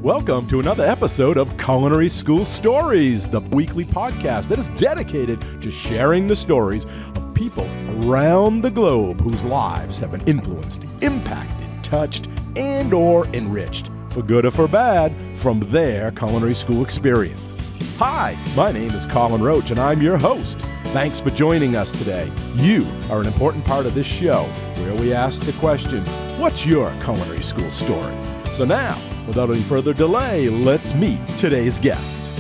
Welcome to another episode of Culinary School Stories, the weekly podcast that is dedicated to sharing the stories of people around the globe whose lives have been influenced, impacted, touched, and or enriched, for good or for bad, from their culinary school experience. Hi, my name is Colin Roche, and I'm your host. Thanks for joining us today. You are an important part of this show, where we ask the question, what's your culinary school story? So now, without any further delay, let's meet today's guest.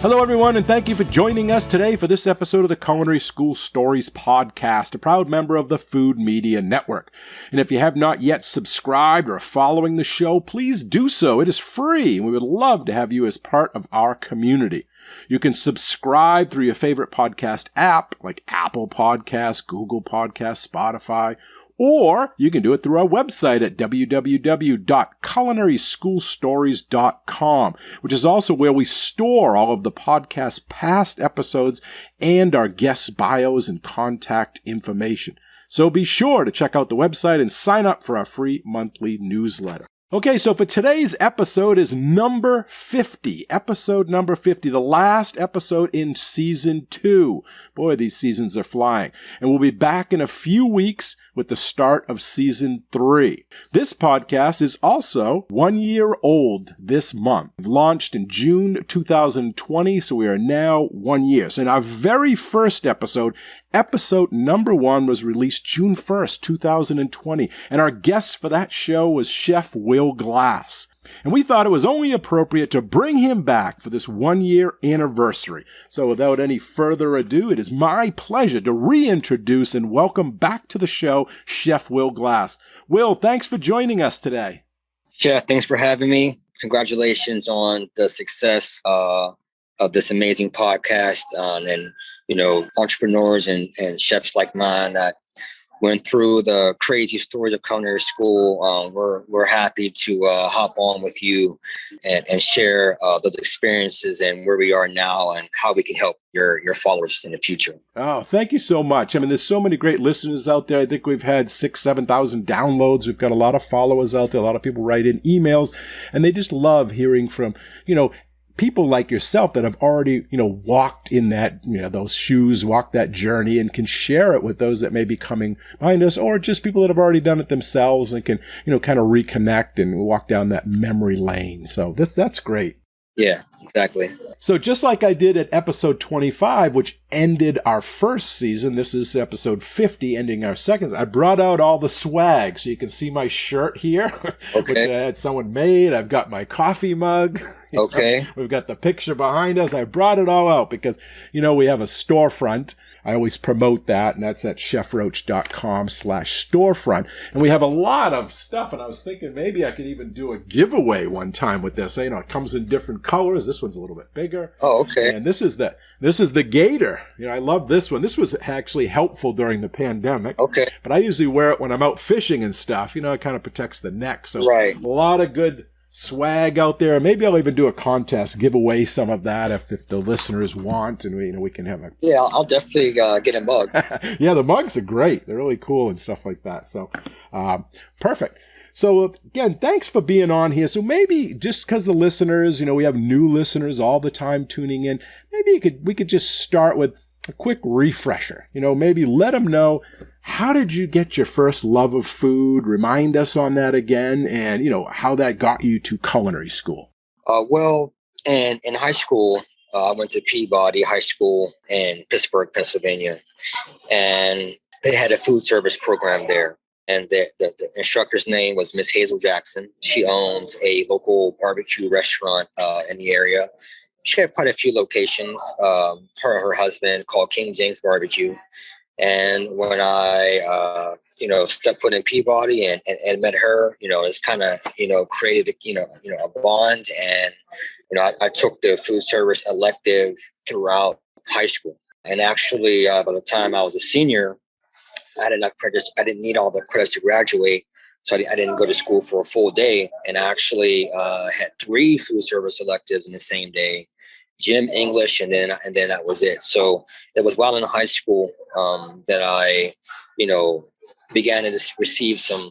Hello, everyone, and thank you for joining us today for this episode of the Culinary School Stories podcast, a proud member of the Food Media Network. And if you have not yet subscribed or are following the show, please do so. It is free, and we would love to have you as part of our community. You can subscribe through your favorite podcast app, like Apple Podcasts, Google Podcasts, Spotify, or you can do it through our website at www.culinaryschoolstories.com, which is also where we store all of the podcast's past episodes and our guests' bios and contact information. So be sure to check out the website and sign up for our free monthly newsletter. Okay, so for today's episode is number 50, episode number 50, the last episode in season 2. Boy, these seasons are flying. And we'll be back in a few weeks with the start of season 3. This podcast is also 1 year old this month. It launched in June 2020, so we are now 1 year. So in our very first episode, episode number 1 was released June 1st, 2020, and our guest for that show was Chef Will Glass. And we thought it was only appropriate to bring him back for this 1 year anniversary. So without any further ado, it is my pleasure to reintroduce and welcome back to the show, Chef Will Glass. Will, thanks for joining us today. Chef, thanks for having me. Congratulations on the success of this amazing podcast, and entrepreneurs and chefs like mine that went through the crazy stories of culinary school. We're happy to hop on with you and share those experiences and where we are now and how we can help your followers in the future. Oh, thank you so much. I mean, there's so many great listeners out there. I think we've had 7,000 downloads. We've got a lot of followers out there. A lot of people write in emails, and they just love hearing from, people like yourself that have already, walked in that, those shoes, walked that journey, and can share it with those that may be coming behind us, or just people that have already done it themselves and can, kind of reconnect and walk down that memory lane. So that's great. Yeah, exactly. So just like I did at episode 25, which ended our first season, this is episode 50, ending our second, I brought out all the swag. So you can see my shirt here, which I had someone made. I've got my coffee mug. Okay. We've got the picture behind us. I brought it all out because, we have a storefront. I always promote that, and that's at chefroach.com/storefront. And we have a lot of stuff, and I was thinking maybe I could even do a giveaway one time with this. It comes in different colors. This one's a little bit bigger. Oh, okay. And this is the gator. I love this one. This was actually helpful during the pandemic. Okay. But I usually wear it when I'm out fishing and stuff. It kind of protects the neck. So right. A lot of good swag out there. Maybe I'll even do a contest, give away some of that if the listeners want, and we can have a... Yeah, I'll definitely get a mug. Yeah, the mugs are great. They're really cool and stuff like that. So, perfect. So again, thanks for being on here. So maybe just because the listeners, we have new listeners all the time tuning in, maybe we could just start with a quick refresher. Maybe let them know, how did you get your first love of food? Remind us on that again, and how that got you to culinary school. Well, in high school, I went to Peabody High School in Pittsburgh, Pennsylvania, and they had a food service program there. And the instructor's name was Miss Hazel Jackson. She owns a local barbecue restaurant in the area. She had quite a few locations. Her husband called King James Barbecue. And when I, stepped foot in Peabody and met her, it's kind of, created, a bond. And, I took the food service elective throughout high school. And actually, by the time I was a senior, I didn't need all the credits to graduate. So I didn't go to school for a full day. And I actually had 3 food service electives in the same day. Gym, English, and then that was it. So it was while in high school that I, began to receive some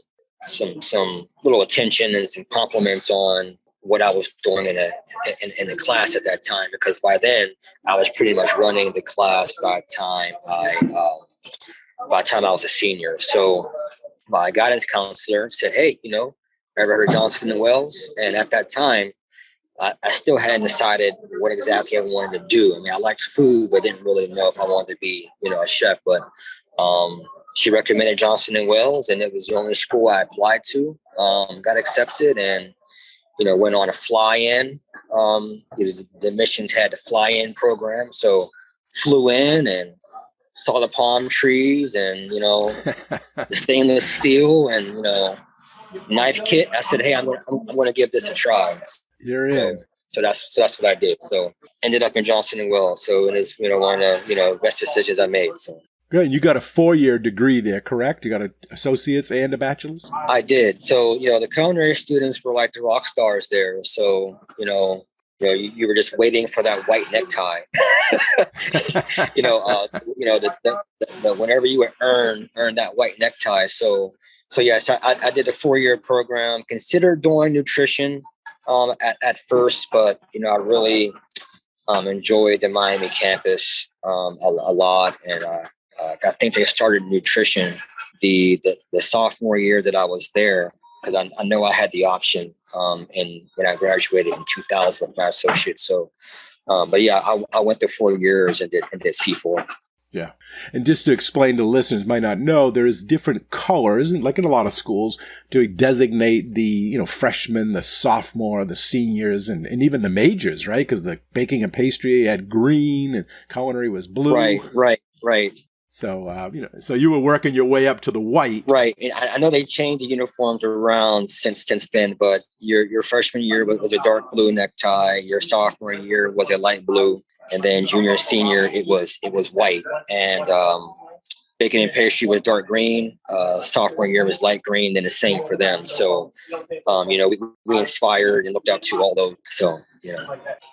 little attention and some compliments on what I was doing in the class at that time, because by then I was pretty much running the class by the time I was a senior. So my guidance counselor said, "Hey, ever heard of Johnson and Wells?" And at that time, I still hadn't decided what exactly I wanted to do. I mean, I liked food, but didn't really know if I wanted to be, a chef. But she recommended Johnson and Wells, and it was the only school I applied to. Got accepted, and went on a fly-in. The admissions had a fly-in program, so flew in and saw the palm trees and the stainless steel and knife kit. I said, "Hey, I'm going to give this a try." You're in. So that's what I did. So ended up in Johnson and Wells. So it is one of the best decisions I made. So. Good. You got a 4-year degree there, correct? You got an associate's and a bachelor's? I did. So, the culinary students were like the rock stars there. So, you were just waiting for that white necktie. Whenever you would earn that white necktie. So yes, I did a 4-year program, considered doing nutrition at first, but, I really enjoyed the Miami campus a lot. And I think they started nutrition the sophomore year that I was there, because I know I had the option and when I graduated in 2000 with my associate. So, but yeah, I went to 4 years and did C4. Yeah. And just to explain to listeners might not know, there's different colors, like in a lot of schools, to designate the, freshmen, the sophomore, the seniors, and even the majors, right? Because the baking and pastry had green and culinary was blue. Right. So, so you were working your way up to the white. Right. And I know they changed the uniforms around since then, but your freshman year was a dark blue necktie. Your sophomore year was a light blue. And then junior, senior, it was white. And baking and pastry was dark green. Sophomore year was light green, and the same for them. So, we inspired and looked up to all those. So,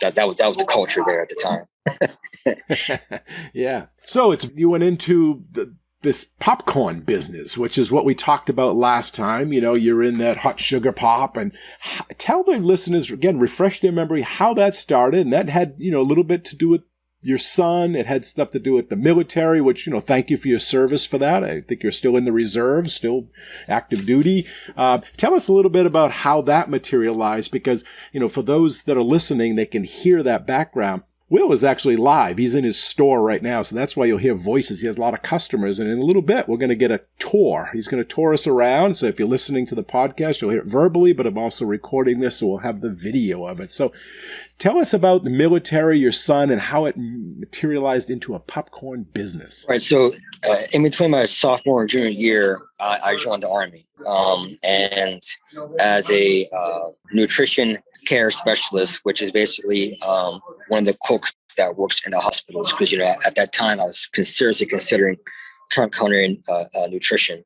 that was the culture there at the time. Yeah. So you went into this popcorn business, which is what we talked about last time. You're in that hot sugar pop, and tell the listeners again, refresh their memory how that started. And that had, a little bit to do with your son. It had stuff to do with the military, which, thank you for your service for that. I think you're still in the reserve, still active duty. Tell us a little bit about how that materialized, because, for those that are listening, they can hear that background. Will is actually live. He's in his store right now, so that's why you'll hear voices. He has a lot of customers, and in a little bit, we're going to get a tour. He's going to tour us around, so if you're listening to the podcast, you'll hear it verbally, but I'm also recording this, so we'll have the video of it. So tell us about the military, your son, and how it materialized into a popcorn business. Right, so in between my sophomore and junior year, I joined the Army, and as a nutrition care specialist, which is basically one of the cooks that works in the hospitals, because at that time I was seriously considering culinary nutrition.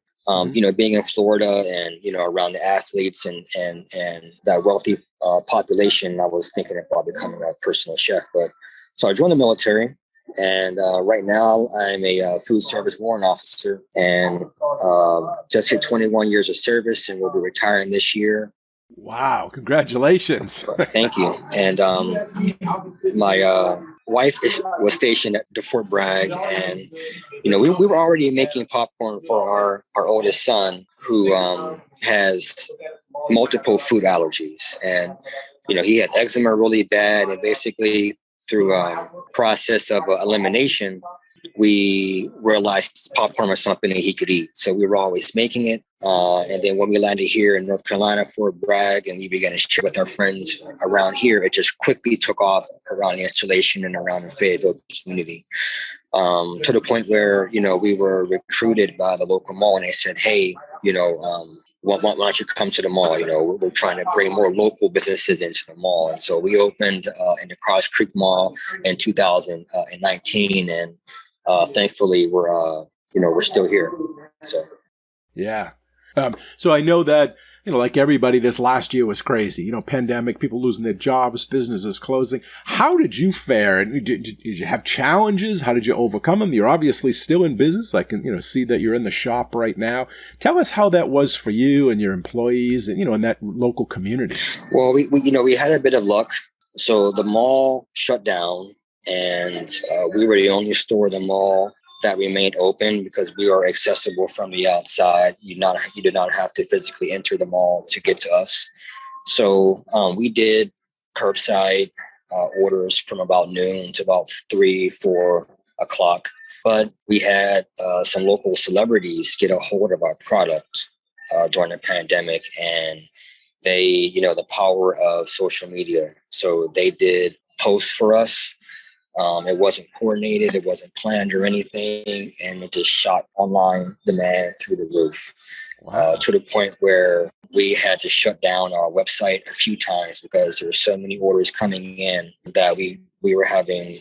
Being in Florida and around the athletes and that wealthy population, I was thinking about becoming a personal chef. But so I joined the military. And right now, I'm a Food Service Warrant Officer, and just hit 21 years of service, and will be retiring this year. Wow! Congratulations! Thank you. And my wife was stationed at Fort Bragg, and we were already making popcorn for our oldest son, who has multiple food allergies, and he had eczema really bad, and basically, through a process of elimination, we realized popcorn was something that he could eat. So we were always making it. And then when we landed here in North Carolina, Fort Bragg, and we began to share with our friends around here, it just quickly took off around the installation and around the Fayetteville community. To the point where, we were recruited by the local mall, and they said, "Hey, why don't you come to the mall? We're trying to bring more local businesses into the mall." And so we opened in the Cross Creek Mall in 2019, and thankfully we're still here. So yeah. So I know that like everybody, this last year was crazy. Pandemic, people losing their jobs, businesses closing. How did you fare? And did you have challenges? How did you overcome them? You're obviously still in business. I can, see that you're in the shop right now. Tell us how that was for you and your employees and, in that local community. Well, we had a bit of luck. So the mall shut down, and we were the only store in the mall that remained open because we are accessible from the outside. You do not have to physically enter the mall to get to us. So we did curbside orders from about noon to about 3-4 o'clock. But we had some local celebrities get a hold of our product during the pandemic, and they, the power of social media. So they did posts for us. It wasn't coordinated, it wasn't planned or anything, and it just shot online demand through the roof. Wow. To the point where we had to shut down our website a few times because there were so many orders coming in that we were having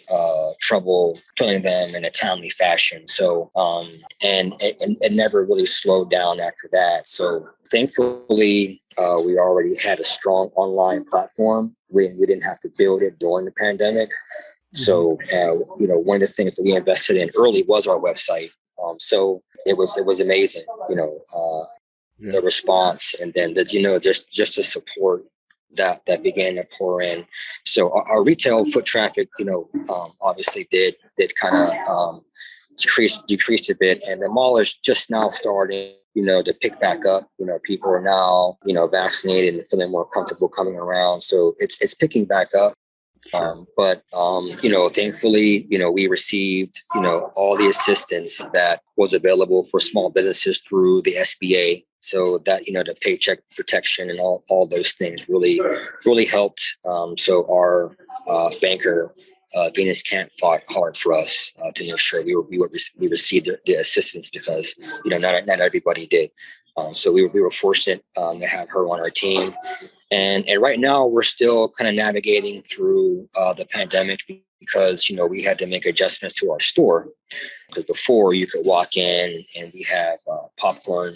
trouble filling them in a timely fashion. So, and it never really slowed down after that. So thankfully, we already had a strong online platform. We didn't have to build it during the pandemic. So, one of the things that we invested in early was our website. So it was amazing, the response, and then just the support that began to pour in. So our retail foot traffic, obviously did kind of decrease a bit, and the mall is just now starting, to pick back up. People are now, vaccinated and feeling more comfortable coming around. So it's picking back up. But thankfully, we received, all the assistance that was available for small businesses through the SBA. So that, the paycheck protection and all those things really helped. So our banker, Venus Camp, fought hard for us to make sure we received the assistance because, not everybody did. So we were fortunate to have her on our team. And right now we're still kind of navigating through the pandemic because, we had to make adjustments to our store. Because before you could walk in and we have popcorn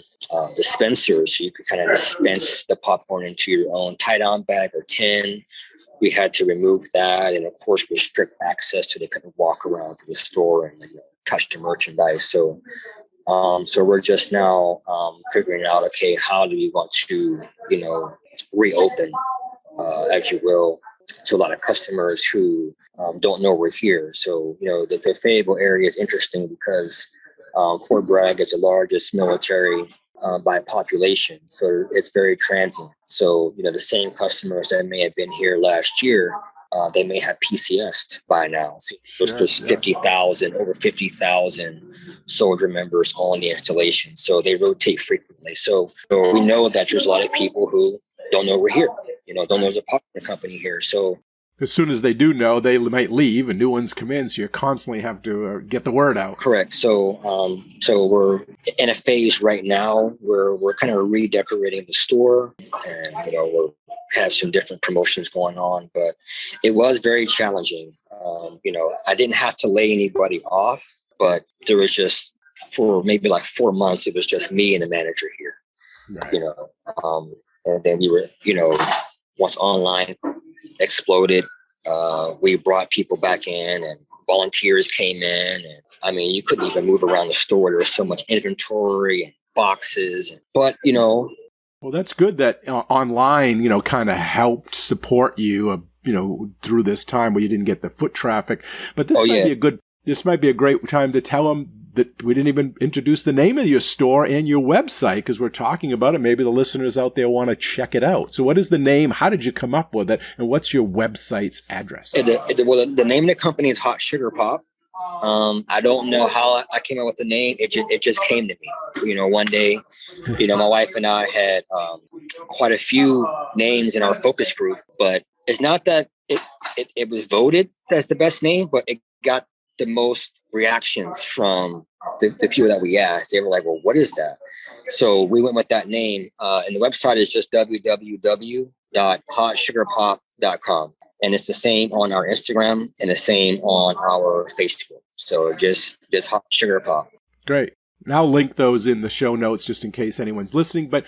dispensers. So you could kind of dispense the popcorn into your own tie-down bag or tin. We had to remove that. And of course, restrict access so they couldn't walk around to the store and touch the merchandise. So we're just now figuring out, okay, how do we want to, reopen, as you will, to a lot of customers who don't know we're here. So, the Fayetteville area is interesting because Fort Bragg is the largest military by population. So it's very transient. So, the same customers that may have been here last year, they may have PCS'd by now. So there's 50,000, over 50,000 soldier members on the installation. So they rotate frequently. So we know that there's a lot of people who don't know we're here, don't know there's a popcorn company here. So as soon as they do know, they might leave and new ones come in. So you constantly have to get the word out. Correct. So we're in a phase right now where we're kind of redecorating the store, and we'll have some different promotions going on. But it was very challenging. I didn't have to lay anybody off, but there was just for maybe like 4 months, it was just me and the manager here. Right. And then we were, once online exploded, we brought people back in and volunteers came in, and you couldn't even move around the store. There was so much inventory and boxes, but well, that's good that online, kind of helped support you, through this time where you didn't get the foot traffic. But this might be a great time to tell them that we didn't even introduce the name of your store and your website because we're talking about it. Maybe the listeners out there want to check it out. So what is the name? How did you come up with it? And what's your website's address? The name of the company is HotSugarPop. I don't know how I came up with the name. It just came to me. One day, my wife and I had quite a few names in our focus group, but it's not that it was voted as the best name, but it got the most reactions from the people that we asked. They were like, well, what is that? So we went with that name. And the website is just www.HotSugarPop.com. And it's the same on our Instagram and the same on our Facebook. So just Hot Sugar Pop. Great. And I'll link those in the show notes just in case anyone's listening. But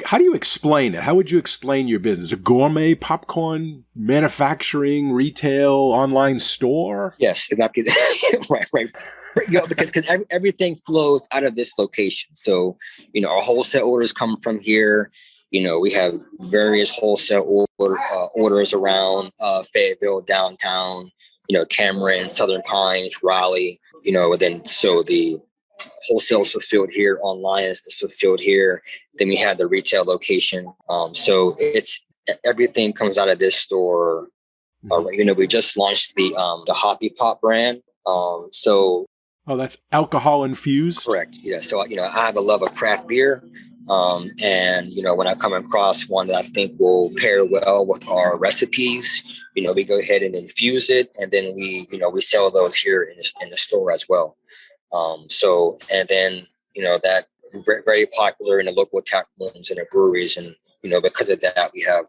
how do you explain it? How would you explain your business? A gourmet popcorn manufacturing, retail, online store? Yes, exactly. Right. Because everything flows out of this location. So, our wholesale orders come from here. We have various wholesale orders around Fayetteville, downtown, Cameron, Southern Pines, Raleigh, and then so the wholesale is fulfilled here, online is fulfilled here. Then we have the retail location. So it's everything comes out of this store. We just launched the Hoppy Pop brand. Oh, that's alcohol infused? Correct. Yeah. So, I have a love of craft beer. And, when I come across one that I think will pair well with our recipes, we go ahead and infuse it. And then we sell those here in the store as well. And then, that very popular in the local tap rooms and the breweries. And, because of that, we have,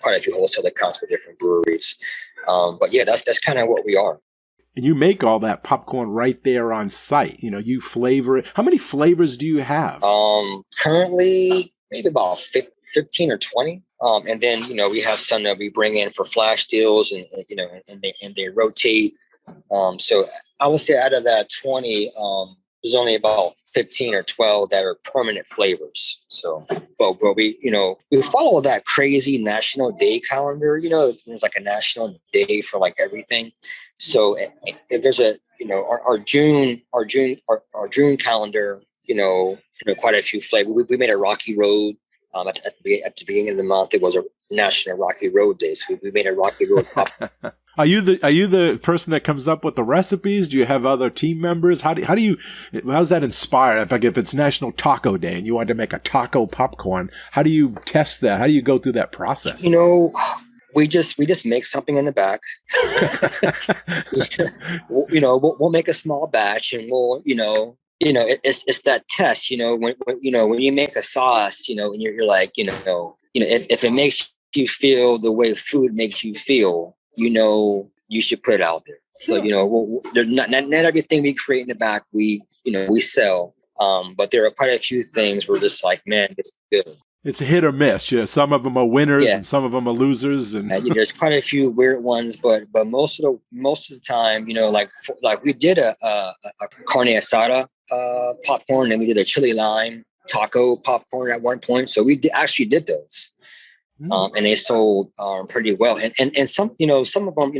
quite a few wholesale accounts for different breweries. But yeah, that's kind of what we are. And you make all that popcorn right there on site. You flavor it. How many flavors do you have? Currently, maybe about 15 or 20. And then, we have some that we bring in for flash deals and they rotate. So I would say out of that 20, there's only about 15 or 12 that are permanent flavors. So, but we follow that crazy National Day calendar. There's like a national day for like everything. So if there's our June calendar, quite a few flavors. We made a Rocky Road. At the beginning of the month, it was a National Rocky Road Day. So we made a Rocky Road pop. Are you the person that comes up with the recipes? Do you have other team members? How's that inspired? If it's National Taco Day and you want to make a taco popcorn, how do you test that? How do you go through that process? We just make something in the back. We'll make a small batch and we'll it's that test. When you make a sauce, and you're like, if it makes you feel the way food makes you feel, you should put it out there. So, not everything we create in the back, we sell. But there are quite a few things we're just like, man, it's good. It's a hit or miss. Yeah, some of them are winners and some of them are losers. And there's quite a few weird ones, but most of the time, like we did a carne asada popcorn, and we did a chili lime taco popcorn at one point. So we actually did those. And they sold pretty well. And some of them,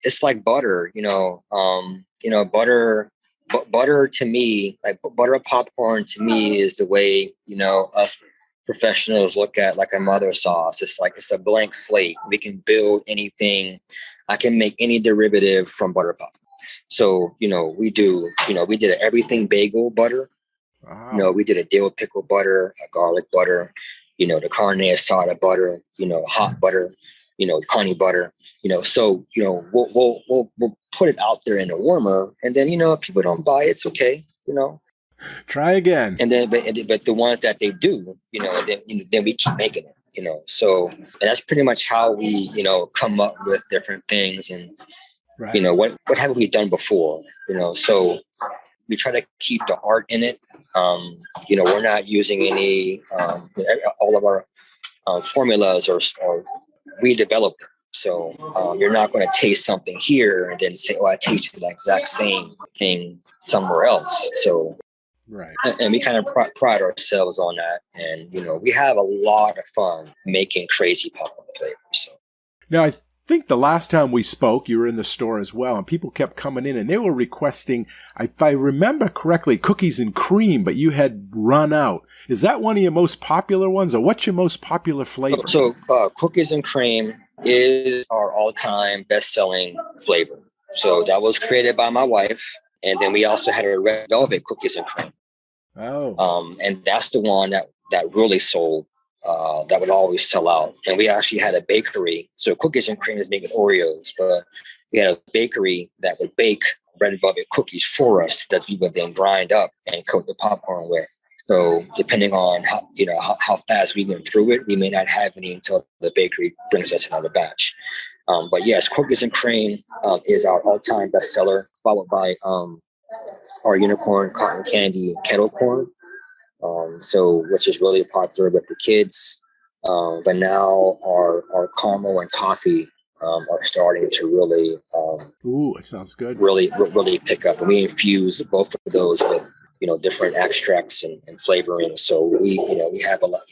it's like butter, butter to me, like butter popcorn to me is the way, us professionals look at like a mother sauce. It's a blank slate. We can build anything. I can make any derivative from butter pop. So, we did an everything bagel butter. Wow. We did a dill pickle butter, a garlic butter, the carne asada butter, hot butter, honey butter, so, we'll put it out there in the warmer, and then, if people don't buy it, it's okay, Try again. And then, but the ones that they do, then we keep making it, so, and that's pretty much how we, come up with different things and, right. What have we done before, so we try to keep the art in it. We're not using any, all of our formulas or we developed them. So you're not going to taste something here and then say, oh, I tasted the exact same thing somewhere else. So, right. And we kind of pride ourselves on that. And, we have a lot of fun making crazy popcorn flavors. So now I think the last time we spoke, you were in the store as well, and people kept coming in and they were requesting, if I remember correctly, cookies and cream, but you had run out. Is that one of your most popular ones, or what's your most popular flavor? So cookies and cream is our all-time best-selling flavor. So that was created by my wife. And then we also had a red velvet cookies and cream. Oh. And that's the one that really sold. That would always sell out. And we actually had a bakery. So cookies and cream is making Oreos, but we had a bakery that would bake red velvet cookies for us that we would then grind up and coat the popcorn with. So depending on how fast we went through it, we may not have any until the bakery brings us another batch. But yes, cookies and cream is our all-time bestseller, followed by our unicorn cotton candy kettle corn. So which is really popular with the kids. But now our caramel and toffee are starting to really Ooh, it sounds good. Really pick up. And we infuse both of those with different extracts and flavoring. So we have a lot.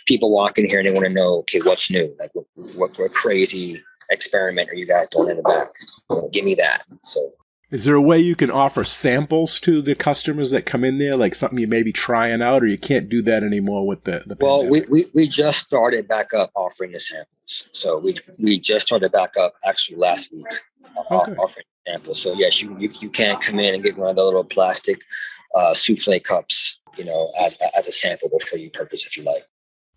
People walk in here and they want to know, okay, what's new? Like what crazy experiment are you guys doing in the back? Give me that. So. Is there a way you can offer samples to the customers that come in there, like something you may be trying out, or you can't do that anymore with the Well, pandemic? we just started back up offering the samples. So we just started back up actually last week offering samples. So yes, you can come in and get one of the little plastic souffle cups, as a sample for your purpose if you like.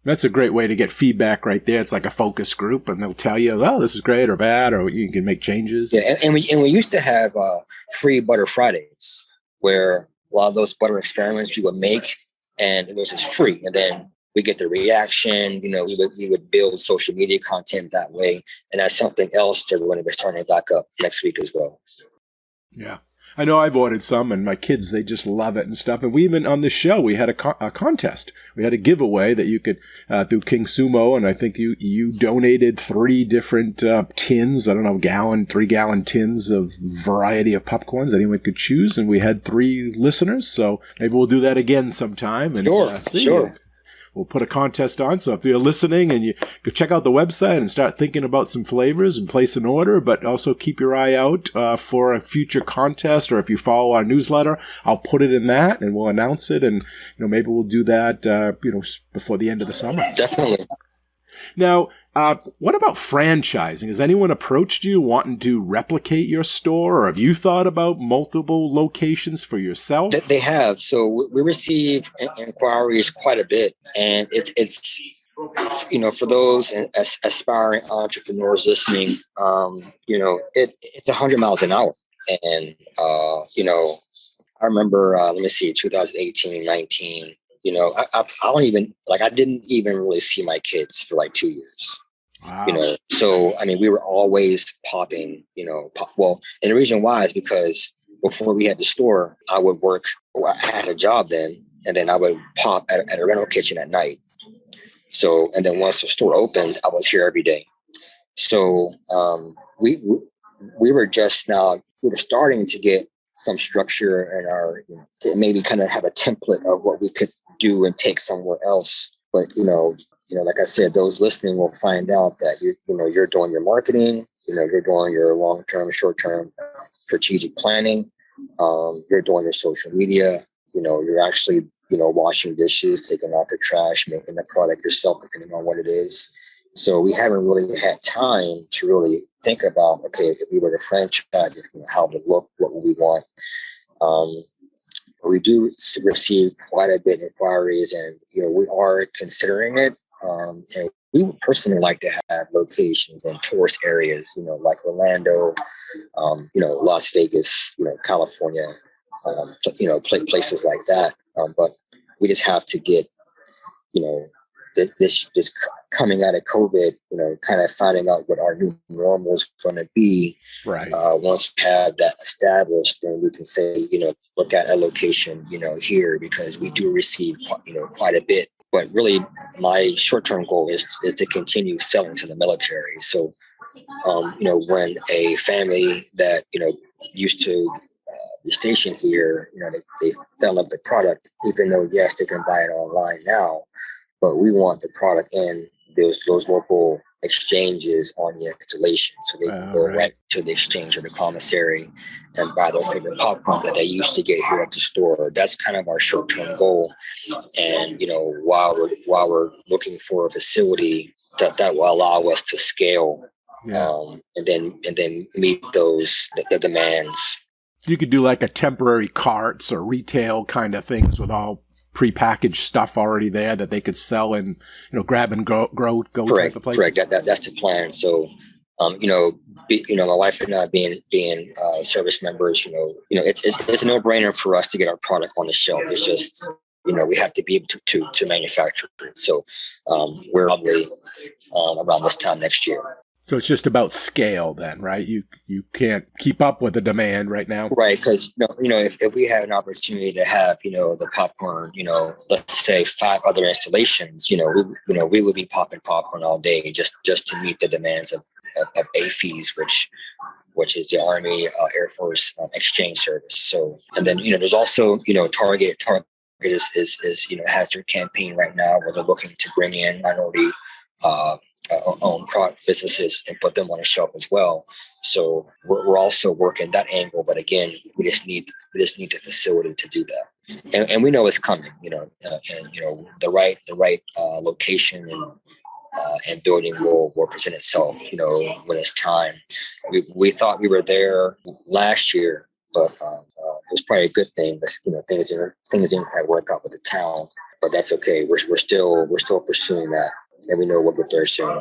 That's a great way to get feedback right there. It's like a focus group, and they'll tell you, oh, this is great or bad, or you can make changes. Yeah, and we used to have free Butter Fridays, where a lot of those butter experiments we would make, and it was just free. And then we get the reaction. We would build social media content that way, and that's something else that we're going to be starting back up next week as well. Yeah. I know I've ordered some, and my kids, they just love it and stuff. And we even, on the show, we had a contest. We had a giveaway that you could, through King Sumo, and I think you donated 3 different tins, 3-gallon tins of variety of popcorns that anyone could choose. And we had 3 listeners, so maybe we'll do that again sometime. And, Sure. We'll put a contest on. So if you're listening and you go check out the website and start thinking about some flavors and place an order, but also keep your eye out for a future contest. Or if you follow our newsletter, I'll put it in that and we'll announce it. And, maybe we'll do that, before the end of the summer. Definitely. Now, what about franchising? Has anyone approached you wanting to replicate your store, or have you thought about multiple locations for yourself? They have. So we receive inquiries quite a bit, and it's for those aspiring entrepreneurs listening, it's 100 miles an hour, and I remember, 2018, 19. I don't even I didn't even really see my kids for 2 years. Wow. So we were always popping. And the reason why is because before we had the store, I would work. I had a job then, and then I would pop at a rental kitchen at night. So, and then once the store opened, I was here every day. So we were just now we were starting to get some structure in our to maybe kind of have a template of what we could do and take somewhere else. But like I said, those listening will find out that you're doing your marketing, you're doing your long-term, short-term strategic planning, you're doing your social media, you're actually washing dishes, taking out the trash, making the product yourself, depending on what it is. So we haven't really had time to really think about, okay, if we were to franchise, how it would look, what would we want. We do receive quite a bit of inquiries, and we are considering it. And we would personally like to have locations in tourist areas, like Orlando, Las Vegas, California, places like that. But we just have to get, this coming out of COVID, kind of finding out what our new normal is going to be. Right. Once we have that established, then we can say, look at a location, here, because we do receive, quite a bit. But really, my short-term goal is to continue selling to the military. So, when a family that, used to be stationed here, they fell off the product, even though, yes, they can buy it online now. But we want the product in those local exchanges on the installation, so they can go right to the exchange or the commissary and buy their favorite popcorn that they used to get here at the store. That's kind of our short-term goal. And while we're looking for a facility that will allow us to scale, and then meet the demands. You could do like a temporary carts or retail kind of things with all prepackaged stuff already there that they could sell and grab and go Correct, type of places. Correct. That's the plan. So, my wife and I being service members, it's a no-brainer for us to get our product on the shelf. It's just we have to be able to manufacture it. So we're probably around this time next year. So it's just about scale then, right? You can't keep up with the demand right now. Right. Because, if we had an opportunity to have, the popcorn, let's say 5 other installations, we would be popping popcorn all day just to meet the demands of AFIS, which is the Army Air Force exchange service. So, and then, there's also, Target is has their campaign right now where they're looking to bring in minority own product businesses and put them on a shelf as well. So we're also working that angle, but again, we just need the facility to do that, and we know it's coming. The right location and building will present itself. When it's time. We thought we were there last year, but it was probably a good thing. But things didn't quite work out with the town, but that's okay. We're still pursuing that. And we know we'll get there soon.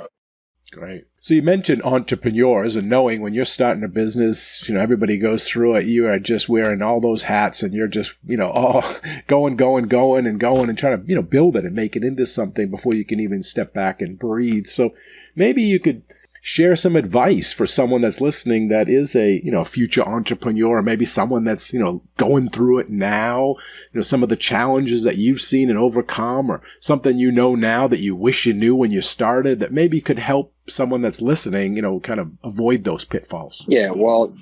Great. So you mentioned entrepreneurs and knowing when you're starting a business, everybody goes through it. You are just wearing all those hats and you're just, all going and trying to, build it and make it into something before you can even step back and breathe. So maybe you could share some advice for someone that's listening that is a, future entrepreneur, or maybe someone that's, going through it now, some of the challenges that you've seen and overcome, or something now that you wish you knew when you started that maybe could help someone that's listening, kind of avoid those pitfalls. Yeah, well,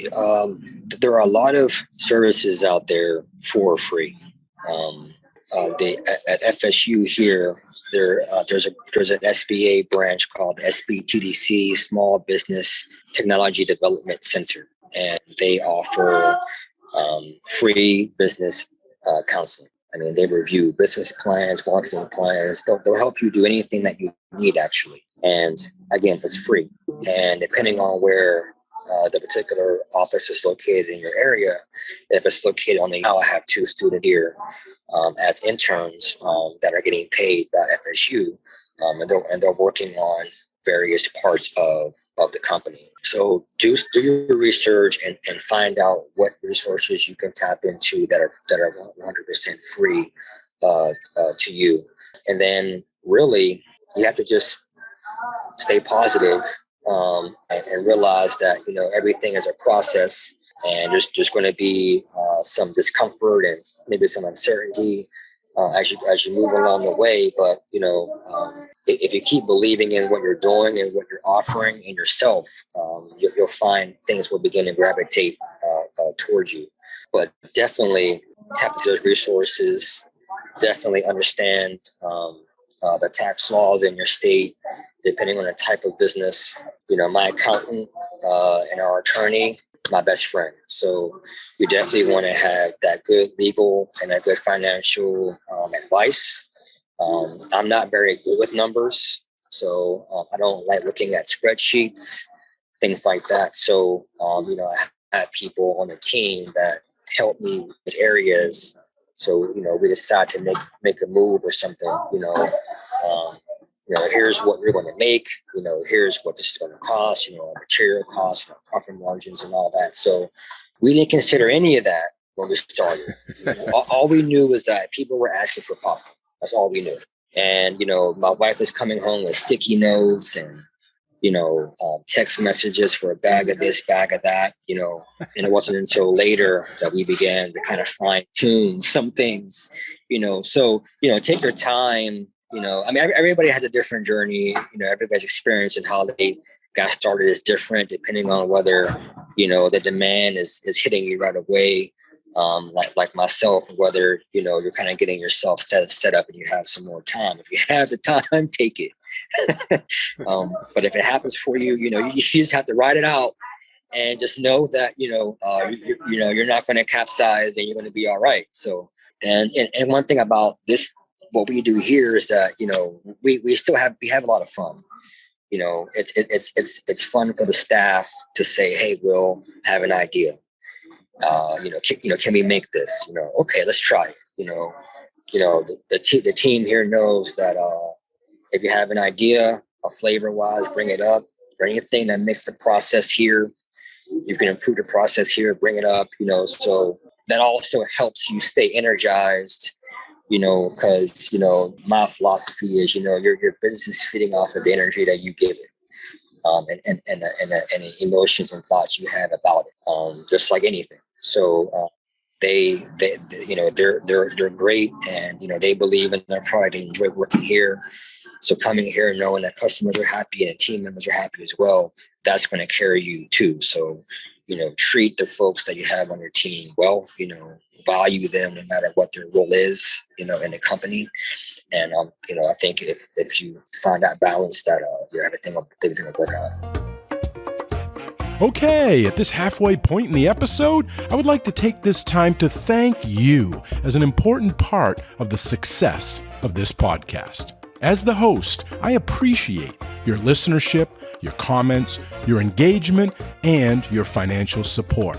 there are a lot of services out there for free. At FSU here, there's an SBA branch called SBTDC, Small Business Technology Development Center, and they offer free business counseling. I mean, they review business plans, marketing plans. They'll help you do anything that you need, actually. And again, it's free. And depending on where the particular office is located in your area, if it's located now I have 2 students here as interns that are getting paid by FSU, and they're working on various parts of the company. So do your research and find out what resources you can tap into that are 100% free to you. And then really you have to just stay positive and realize that, everything is a process, and there's going to be some discomfort and maybe some uncertainty as you move along the way. But, if you keep believing in what you're doing and what you're offering in yourself, you'll find things will begin to gravitate towards you. But definitely tap into those resources. Definitely understand the tax laws in your state, depending on the type of business. My accountant and our attorney, my best friend. So you definitely want to have that good legal and that good financial advice. I'm not very good with numbers, so I don't like looking at spreadsheets, things like that. So, I have people on the team that help me in these areas. So, we decide to make a move or something, here's what we're going to make, here's what this is going to cost, material costs, profit margins and all that. So we didn't consider any of that when we started. All we knew was that people were asking for popcorn. That's all we knew. And, my wife was coming home with sticky notes and, text messages for a bag of this, bag of that, and it wasn't until later that we began to kind of fine tune some things, so, take your time. Everybody has a different journey. Everybody's experience and how they got started is different depending on whether, the demand is hitting you right away. Like myself, whether, you're kind of getting yourself set up and you have some more time. If you have the time, take it. But if it happens for you, you just have to ride it out and just know that, you're not going to capsize and you're going to be all right. So, and one thing about this, what we do here is that, we have a lot of fun. It's fun for the staff to say, hey, we'll have an idea. Can we make this? Okay, let's try it. The team here knows that if you have an idea, flavor wise, bring it up. Or anything that makes the process here, you can improve the process here, bring it up. So that also helps you stay energized. Because my philosophy is, your business is feeding off of the energy that you give it. and the emotions and thoughts you have about it, just like anything. So they're great, and they believe in their product. They enjoy working here. So coming here and knowing that customers are happy and team members are happy as well, that's going to carry you too. So treat the folks that you have on your team well. Value them no matter what their role is, in the company. And I think if you find that balance, that everything will work out. Okay, at this halfway point in the episode, I would like to take this time to thank you as an important part of the success of this podcast. As the host, I appreciate your listenership, your comments, your engagement, and your financial support.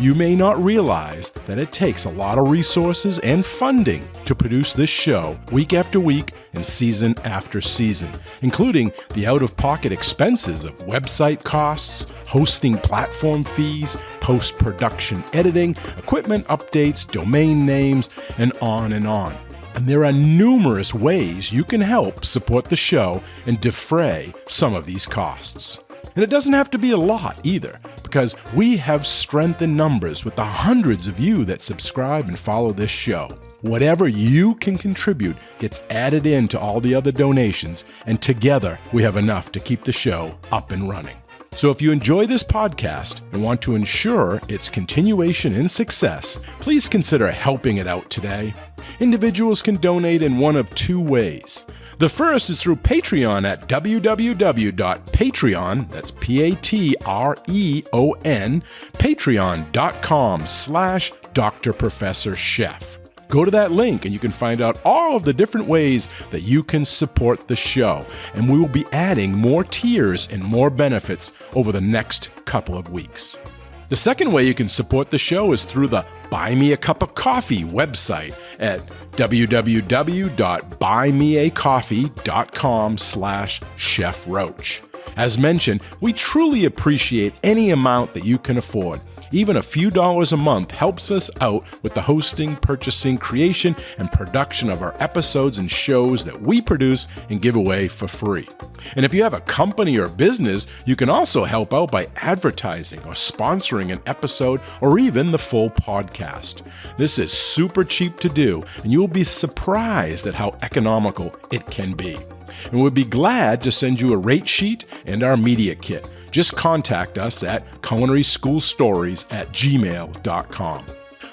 You may not realize that it takes a lot of resources and funding to produce this show week after week and season after season, including the out-of-pocket expenses of website costs, hosting platform fees, post-production editing, equipment updates, domain names, and on and on. And there are numerous ways you can help support the show and defray some of these costs. And it doesn't have to be a lot either, because we have strength in numbers with the hundreds of you that subscribe and follow this show. Whatever you can contribute gets added into all the other donations, and together we have enough to keep the show up and running. So if you enjoy this podcast and want to ensure its continuation and success, please consider helping it out today. Individuals can donate in one of two ways. The first is through Patreon at www.patreon, that's Patreon, patreon.com/drprofessorchef. Go to that link and you can find out all of the different ways that you can support the show. And we will be adding more tiers and more benefits over the next couple of weeks. The second way you can support the show is through the Buy Me a Cup of Coffee website at www.buymeacoffee.com/Chef Roche. As mentioned, we truly appreciate any amount that you can afford. Even a few dollars a month helps us out with the hosting, purchasing, creation, and production of our episodes and shows that we produce and give away for free. And if you have a company or business, you can also help out by advertising or sponsoring an episode or even the full podcast. This is super cheap to do, and you will be surprised at how economical it can be. And we'd be glad to send you a rate sheet and our media kit. Just contact us at culinaryschoolstories@gmail.com.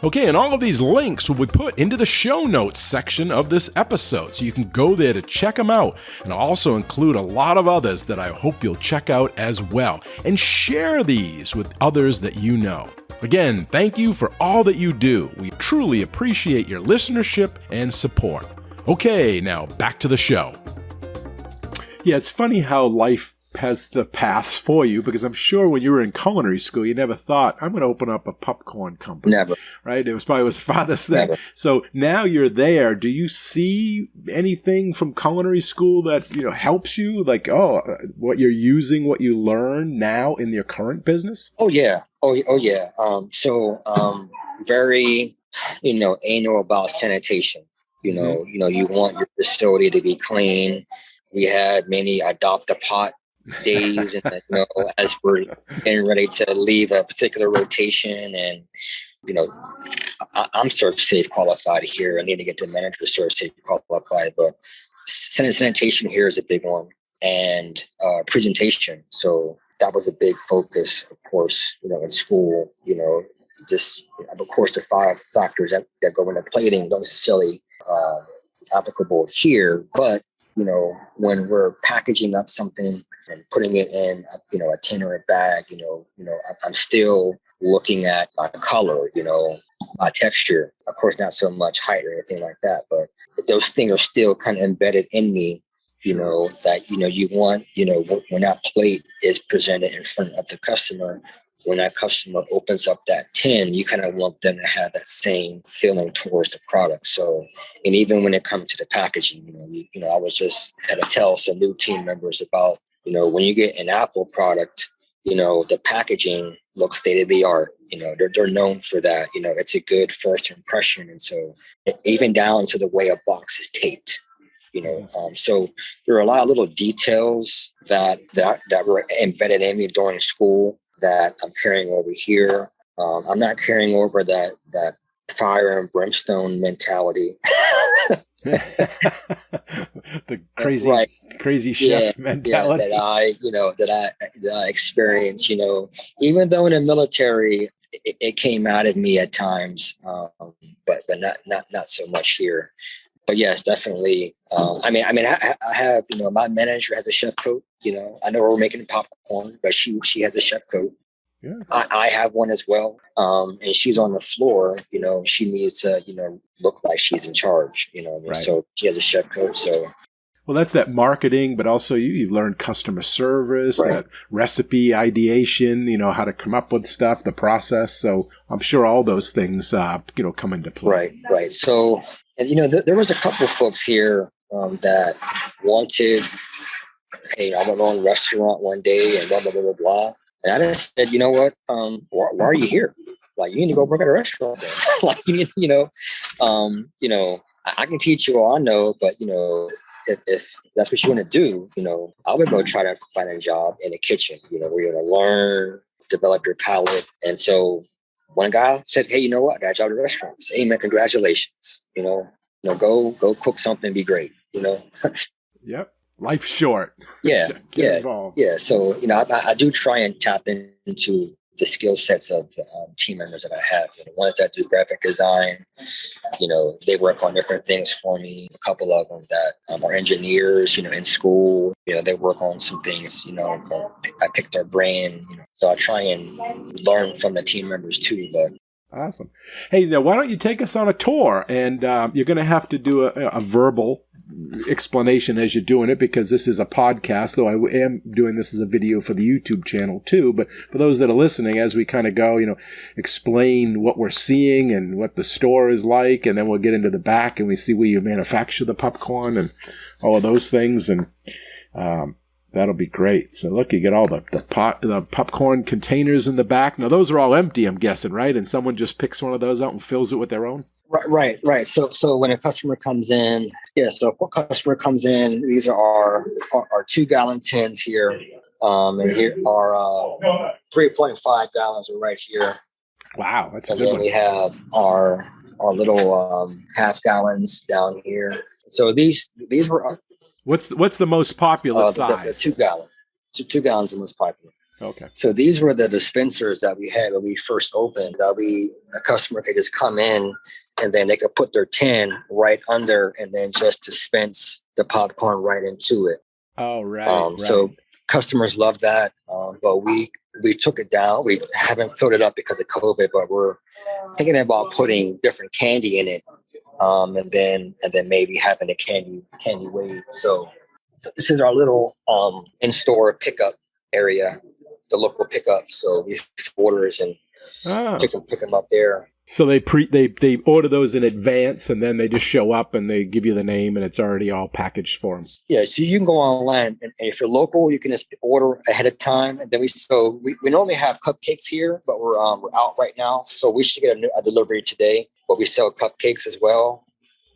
Okay, and all of these links will be put into the show notes section of this episode, so you can go there to check them out, and I'll also include a lot of others that I hope you'll check out as well, and share these with others that you know. Again, thank you for all that you do. We truly appreciate your listenership and support. Okay, now back to the show. Yeah, it's funny how life has the paths for you, because I'm sure when you were in culinary school, you never thought, I'm going to open up a popcorn company. Never. Right? It was probably his father's thing. Never. So now you're there. Do you see anything from culinary school that, helps you? Like, what you're using, what you learn now in your current business? Oh, yeah. Oh, yeah. Very, anal about sanitation. You want your facility to be clean. We had many adopt a pot days, and as we're getting ready to leave a particular rotation, and I'm Serve Safe qualified here. I need to get to manager Serve Safe qualified, but sanitation here is a big one, and presentation. So that was a big focus, of course, in school. Of course, the 5 factors that go into plating don't necessarily applicable here, but when we're packaging up something and putting it in, a tin or a bag, I'm still looking at my color, my texture. Of course, not so much height or anything like that, but those things are still kind of embedded in me, that, you want, when that plate is presented in front of the customer, when that customer opens up that tin, you kind of want them to have that same feeling towards the product. So, and even when it comes to the packaging, I was just had to tell some new team members about, when you get an Apple product, the packaging looks state of the art. They're known for that. It's a good first impression. And so even down to the way a box is taped, So there are a lot of little details that were embedded in me during school that I'm carrying over here. I'm not carrying over that fire and brimstone mentality. The crazy chef mentality. That I experienced, even though in the military it came out of me at times, but not so much here. But yes, definitely. I have, my manager has a chef coat. I know we're making popcorn, but she has a chef coat. Yeah. I have one as well. And she's on the floor, she needs to, look like she's in charge, Right. So she has a chef coat. So. Well, that's that marketing, but also you've learned customer service, right. That recipe ideation, how to come up with stuff, the process. So I'm sure all those things, come into play. Right. So, and, there was a couple of folks here that wanted, hey, I went on a restaurant one day and blah, blah, blah, blah, blah. And I just said, you know what? Why are you here? Like, you need to go work at a restaurant. Like, I can teach you all I know, but, if that's what you want to do, I would go try to find a job in the kitchen, where you're going to learn, develop your palate. And so one guy said, hey, you know what? I got a job at a restaurant. I said, hey, man, congratulations. Go cook something, be great, Yep. Life's short. Yeah. Yeah. So, I do try and tap into the skill sets of the team members that I have. The ones that do graphic design, they work on different things for me. A couple of them that are engineers, in school, they work on some things, I pick their brain, so I try and learn from the team members too. But awesome. Hey, now why don't you take us on a tour? And you're going to have to do a verbal explanation as you're doing it, because this is a podcast, though I am doing this as a video for the YouTube channel too. But for those that are listening, as we kind of go, explain what we're seeing and what the store is like, and then we'll get into the back and we see where you manufacture the popcorn and all of those things, and that'll be great. So look, you get all the popcorn containers in the back. Now those are all empty, I'm guessing, right? And someone just picks one of those out and fills it with their own. Right. So when a customer comes in, these are our 2-gallon tins here. And here are 3.5 gallons are right here. Wow, that's a good one. And then one. we have our little half gallons down here. So these were. What's the most popular size? The 2 gallon. 2 gallons is the most popular. Okay. So these were the dispensers that we had when we first opened. A customer could just come in and then they could put their tin right under and then just dispense the popcorn right into it. Oh, right. So customers love that. But we took it down. We haven't filled it up because of COVID, but we're thinking about putting different candy in it. And then maybe having a candy weight. So this is our little in-store pickup area. The local pickup, so we orders and pick them up there. So they order those in advance, and then they just show up and they give you the name, and it's already all packaged for them. Yeah, so you can go online, and if you're local, you can just order ahead of time. And then we normally have cupcakes here, but we're out right now, so we should get a delivery today. But we sell cupcakes as well.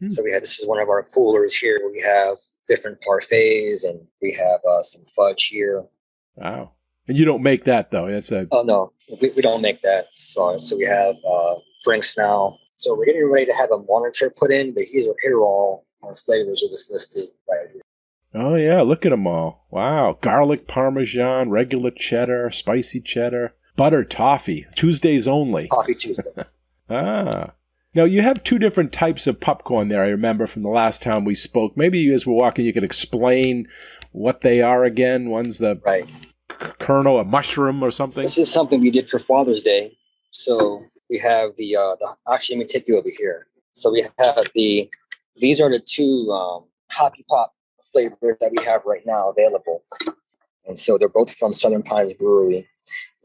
So this is one of our coolers here. We have different parfaits, and we have some fudge here. Wow. And you don't make that, though. Oh, no, we don't make that. So we have drinks now. So we're getting ready to have a monitor put in, but here are all our flavors are just listed right here. Oh, yeah. Look at them all. Wow. Garlic Parmesan, regular cheddar, spicy cheddar, butter toffee, Tuesdays only. Toffee Tuesday. Now, you have 2 different types of popcorn there, I remember, from the last time we spoke. Maybe as we're walking, you could explain what they are again. One's the... Right. Kernel, a mushroom or something? This is something we did for Father's Day. So we have actually, let me take you over here. So we have these are the 2 Hoppy Pop flavors that we have right now available. And so they're both from Southern Pines Brewery.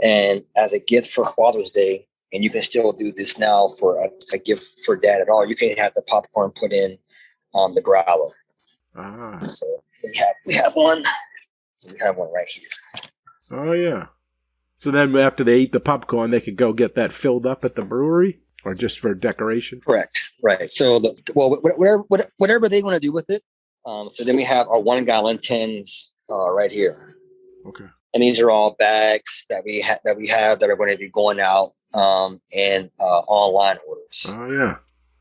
And as a gift for Father's Day, and you can still do this now for a gift for dad at all, you can have the popcorn put in the growler. So we have one. So we have one right here. Oh, yeah. So then after they eat the popcorn, they could go get that filled up at the brewery, or just for decoration? Correct. Right. So, whatever they want to do with it, So then we have our 1 gallon tins right here. Okay. And these are all bags that we have that are going to be going out and online orders. Oh, yeah.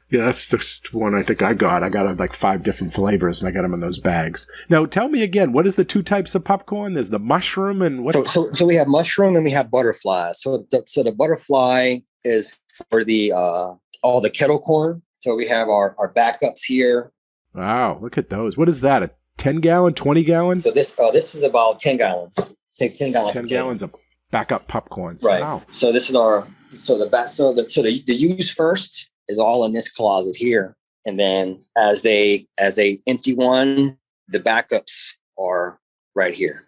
Yeah, that's just one I think I got. I got like 5 different flavors, and I got them in those bags. Now, tell me again, what is the 2 types of popcorn? There's the mushroom and what? So we have mushroom and we have butterfly. So the butterfly is for the all the kettle corn. So we have our backups here. Wow, look at those. What is that? A 10 gallon, 20 gallon? So this is about 10 gallons. Take 10 gallons. 10 gallons of backup popcorn. Right. Wow. So this is the use first is all in this closet here. And then as they empty one, the backups are right here,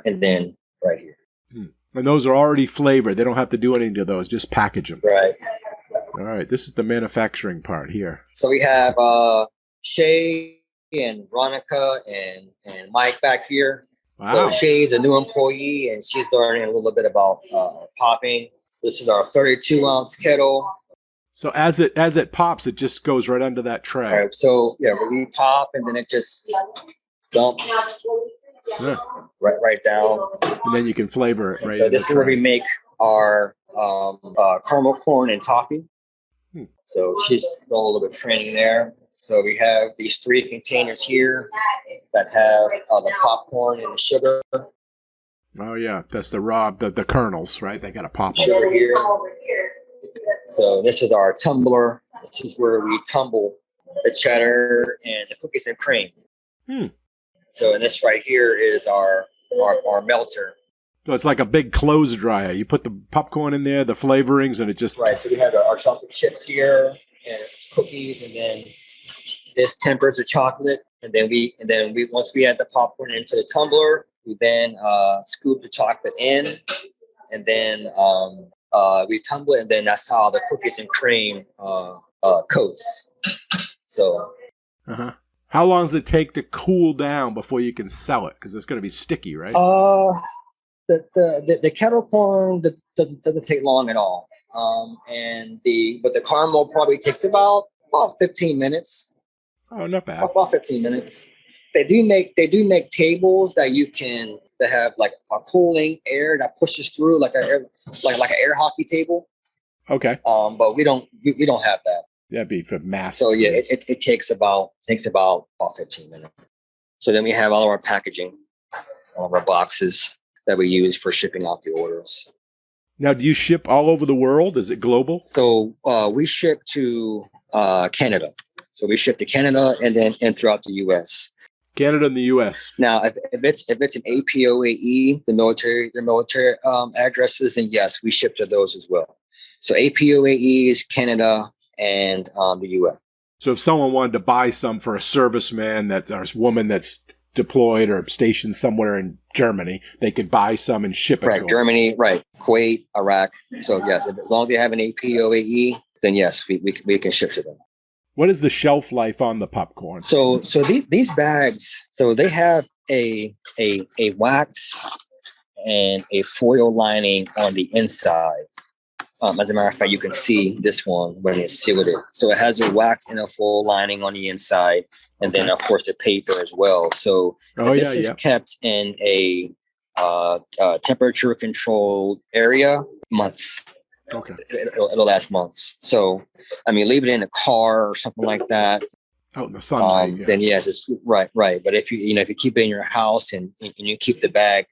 and then right here. And those are already flavored. They don't have to do anything to those, just package them. Right. All right. This is the manufacturing part here. So we have Shay and Veronica and Mike back here. Wow. So Shay's a new employee and she's learning a little bit about popping. This is our 32-ounce kettle. So as it pops, it just goes right under that tray. All right. So yeah, we pop and then it just dumps right down. And then you can flavor it right. So this is where we make our caramel corn and toffee. So she's done a little bit of training there. So we have these 3 containers here that have the popcorn and the sugar. Oh yeah, that's the kernels, right? They got to pop them. Sugar here. So this is our tumbler. This is where we tumble the cheddar and the cookies and cream. So and this right here is our melter. So it's like a big clothes dryer. You put the popcorn in there, the flavorings, and it just... Right, so we have our chocolate chips here and cookies, and then this tempers the chocolate. And then we once we add the popcorn into the tumbler, we then scoop the chocolate in, and then we tumble it, and then that's how the cookies and cream coats. So... How long does it take to cool down before you can sell it? Because it's going to be sticky, right? The kettle corn doesn't take long at all. But the caramel probably takes about 15 minutes. Oh, not bad. About 15 minutes. They do make tables that have like a cooling air that pushes through like an air hockey table. Okay. But we don't have that. That'd be for mass. So yeah, it takes about 15 minutes. So then we have all of our packaging, all of our boxes that we use for shipping out the orders. Now, do you ship all over the world? Is it global? So we ship to Canada. So we ship to Canada and throughout the U.S. Canada and the U.S. Now, if it's an APOAE, the military addresses, then yes, we ship to those as well. So APOAE is Canada and the U.S. So if someone wanted to buy some for a serviceman or a woman that's deployed or stationed somewhere in Germany, they could buy some and ship it to them. Germany, right, Kuwait, Iraq. So yes, as long as they have an APOAE, then yes, we can ship to them. What is the shelf life on the popcorn? So these bags, so they have a wax and a foil lining on the inside. As a matter of fact, you can see this one when it's sealed. So it has a wax and a foil lining on the inside, and then of course the paper as well. So this is kept in a temperature controlled area months. Okay, it'll last months. So I mean, leave it in a car or something like that. Out in the sunlight. Then yes, it's right. But if you keep it in your house and you keep the bag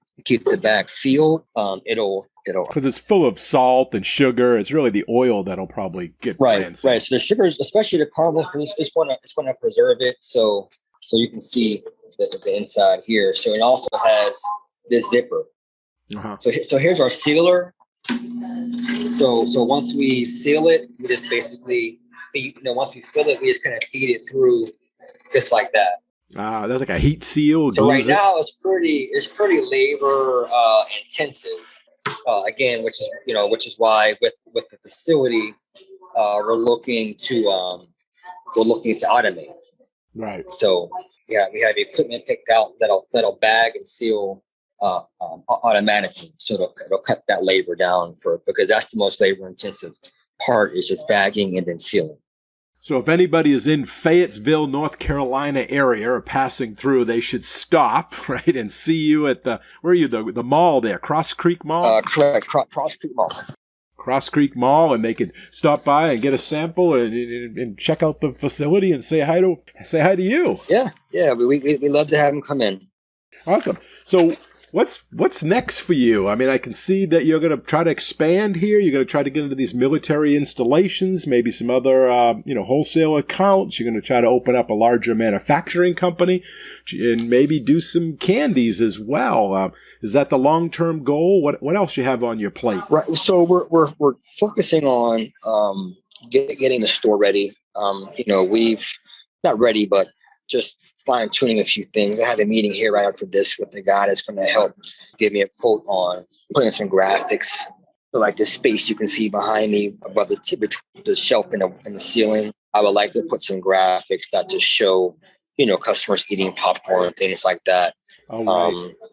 sealed, it'll because it's full of salt and sugar. It's really the oil that'll probably get rancid. Right. So the sugars, especially the caramel, it's going to preserve it. So you can see the inside here. So it also has this zipper. So here's our sealer. So once we seal it, we just basically once we fill it, we just kind of feed it through just like that. That's like a heat seal. So right now it's pretty labor intensive. Again, which is why with the facility, we're looking to automate. Right. So yeah, we have equipment picked out that'll bag and seal automatically. So it'll cut that labor down because that's the most labor intensive part is just bagging and then sealing. So if anybody is in Fayetteville, North Carolina area or passing through, they should stop, right, and see you at where are you, the mall there, Cross Creek Mall? Correct, Cross Creek Mall. Cross Creek Mall, and they could stop by and get a sample and check out the facility and say hi to you. Yeah, we love to have them come in. Awesome. So what's next for you? I mean, I can see that you're going to try to expand here. You're going to try to get into these military installations, maybe some other wholesale accounts. You're going to try to open up a larger manufacturing company, and maybe do some candies as well. Is that the long-term goal? What else you have on your plate? Right. So we're focusing on getting the store ready. We've not ready, but just fine-tuning a few things. I had a meeting here right after this with the guy that's going to help give me a quote on putting some graphics. So like the space you can see behind me above between the shelf and the ceiling, I would like to put some graphics that just show, customers eating popcorn, things like that. Oh,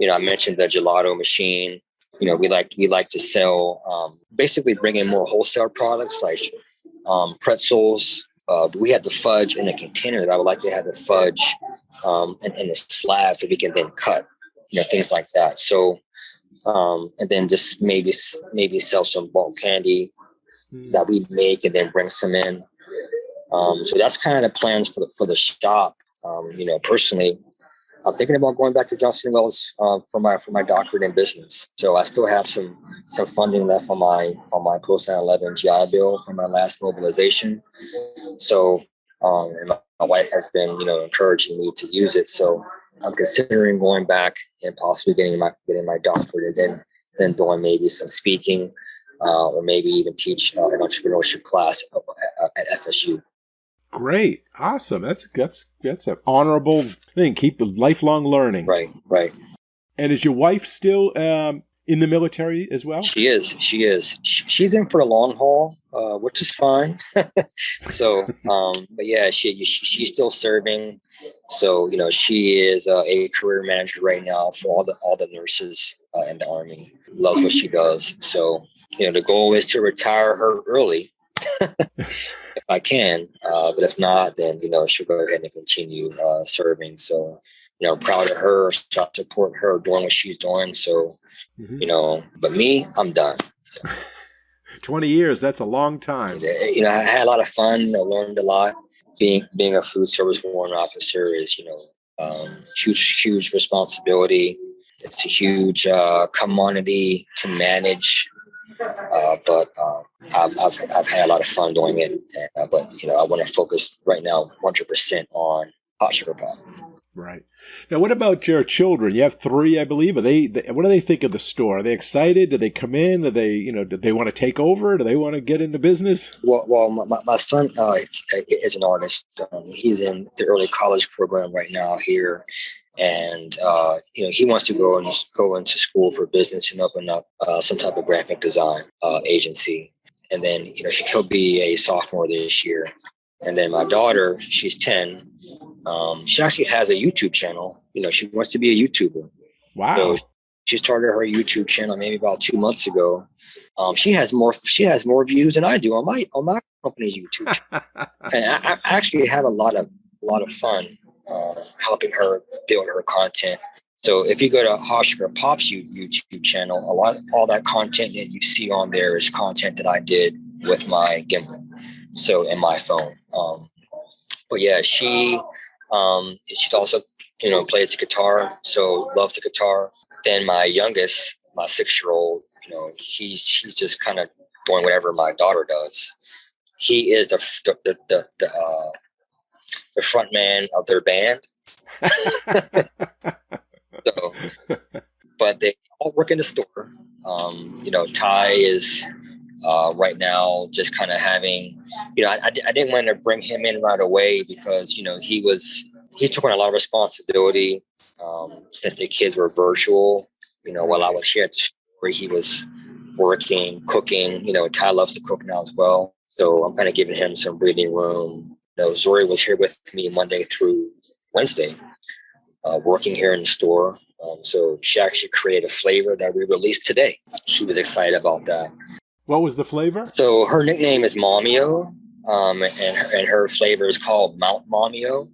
right. I mentioned the gelato machine. We like to sell, basically bring in more wholesale products like pretzels. We have the fudge in a container that I would like to have the fudge and the slabs that we can then cut, things like that. So, and then just maybe sell some bulk candy that we make and then bring some in. So that's kind of plans for the shop. Personally, I'm thinking about going back to Johnson & Wales for my doctorate in business. So I still have some funding left on my post 9/11 GI Bill from my last mobilization. So and my wife has been encouraging me to use it. So I'm considering going back and possibly getting my doctorate, and then doing maybe some speaking or maybe even teach an entrepreneurship class at FSU. Great. Awesome. That's an honorable thing. Keep lifelong learning. Right. And is your wife still in the military as well? She is. She's in for the long haul, which is fine. So, but yeah, she's still serving. So, she is a career manager right now for all the nurses in the Army. Loves what she does. So, the goal is to retire her early. If I can, but if not, then she'll go ahead and continue serving. So proud of her. Try to support her doing what she's doing. So but me, I'm done. So, 20 years, that's a long time. I had a lot of fun. I learned a lot. Being a Food Service Warrant Officer is huge responsibility. It's a huge commodity to manage. But I've had a lot of fun doing it. But I want to focus right now 100% on HotSugarPop. Right. Now, what about your children? You have 3, I believe. What do they think of the store? Are they excited? Do they come in? Do they, do they want to take over? Do they want to get into business? Well, my son is an artist. He's in the early college program right now here. And, he wants to go into school for business and open up some type of graphic design agency. And then, he'll be a sophomore this year. And then my daughter, she's 10. She actually has a YouTube channel. She wants to be a YouTuber. Wow. So she started her YouTube channel maybe about 2 months ago. She has more views than I do on my company's YouTube channel. And I actually have a lot of fun helping her build her content. So if you go to HotSugarPop's YouTube channel, all that content that you see on there is content that I did with my gimbal, so in my phone. But yeah, she's also plays the guitar, so loves the guitar. Then my youngest, my 6-year-old, he's just kind of doing whatever my daughter does. He is the front man of their band. So, but they all work in the store. Ty is right now just kind of having, I didn't want to bring him in right away because, he's taking a lot of responsibility since the kids were virtual. While I was here at the store, he was working, cooking. Ty loves to cook now as well. So I'm kind of giving him some breathing room. Zori was here with me Monday through Wednesday, working here in the store. So she actually created a flavor that we released today. She was excited about that. What was the flavor? So her nickname is Momio. and her flavor is called Mount Momio.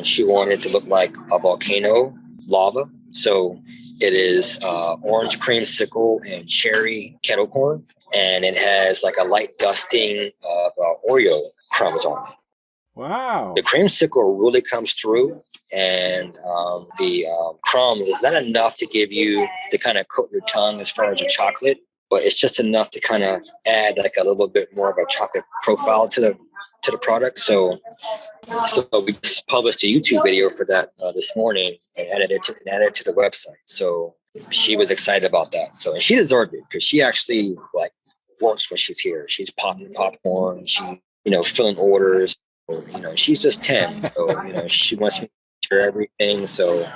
She wanted it to look like a volcano lava. So it is orange creamsicle and cherry kettle corn. And it has like a light dusting of Oreo crumbs on it. Wow. The creamsicle really comes through, and the crumbs is not enough to give you to kind of coat your tongue as far as the chocolate, but it's just enough to kind of add like a little bit more of a chocolate profile to the product. So we just published a YouTube video for that this morning and added it to the website. So she was excited about that. So, and she deserved it because she actually like works when she's here. She's popping popcorn. She, filling orders. She's just 10. So, she wants me to share everything. So,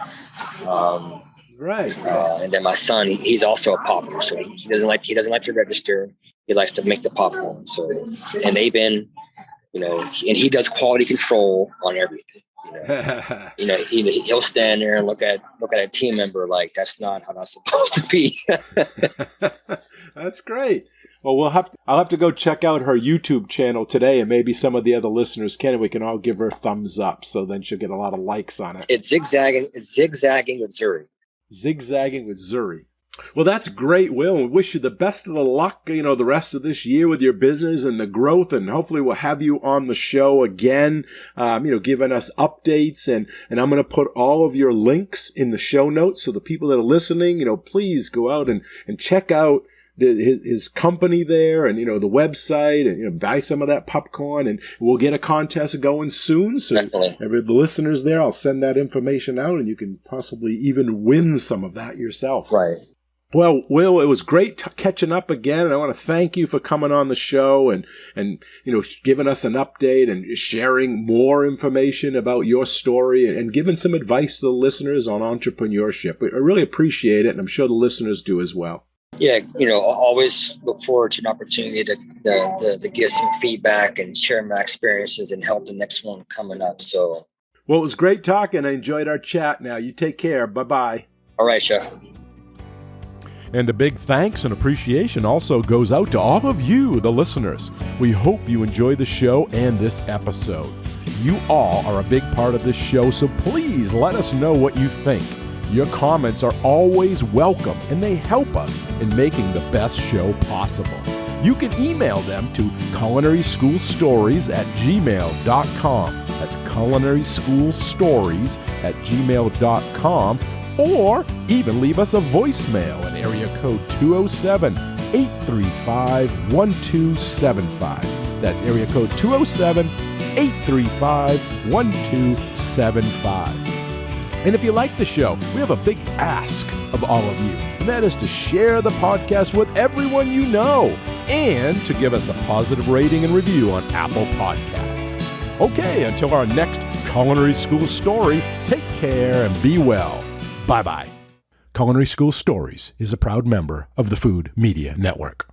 right. And then my son, he's also a popper. So he doesn't like to register. He likes to make the popcorn. So, and they've been, and he does quality control on everything. He'll stand there and look at a team member like that's not how that's supposed to be. That's great. Well, I'll have to go check out her YouTube channel today, and maybe some of the other listeners can, and we can all give her a thumbs up. So then she'll get a lot of likes on it. It's zigzagging with Zuri. Zigzagging with Zuri. Well, that's great, Will. We wish you the best of the luck, the rest of this year with your business and the growth, and hopefully we'll have you on the show again, giving us updates, and I'm going to put all of your links in the show notes so the people that are listening, please go out and check out his company there and, the website and, buy some of that popcorn, and we'll get a contest going soon. So Definitely. The listeners there, I'll send that information out and you can possibly even win some of that yourself. Right. Well, Will, it was great catching up again, and I want to thank you for coming on the show and giving us an update and sharing more information about your story and giving some advice to the listeners on entrepreneurship. I really appreciate it, and I'm sure the listeners do as well. Yeah, always look forward to an opportunity to give some feedback and share my experiences and help the next one coming up. So, well, it was great talking. I enjoyed our chat. Now, you take care. Bye-bye. All right, Chef. And a big thanks and appreciation also goes out to all of you, the listeners. We hope you enjoy the show and this episode. You all are a big part of this show, so please let us know what you think. Your comments are always welcome, and they help us in making the best show possible. You can email them to culinaryschoolstories@gmail.com. That's culinaryschoolstories@gmail.com. Or even leave us a voicemail at area code 207-835-1275. That's area code 207-835-1275. And if you like the show, we have a big ask of all of you, and that is to share the podcast with everyone you know and to give us a positive rating and review on Apple Podcasts. Okay, until our next Culinary School Story, take care and be well. Bye-bye. Culinary School Stories is a proud member of the Food Media Network.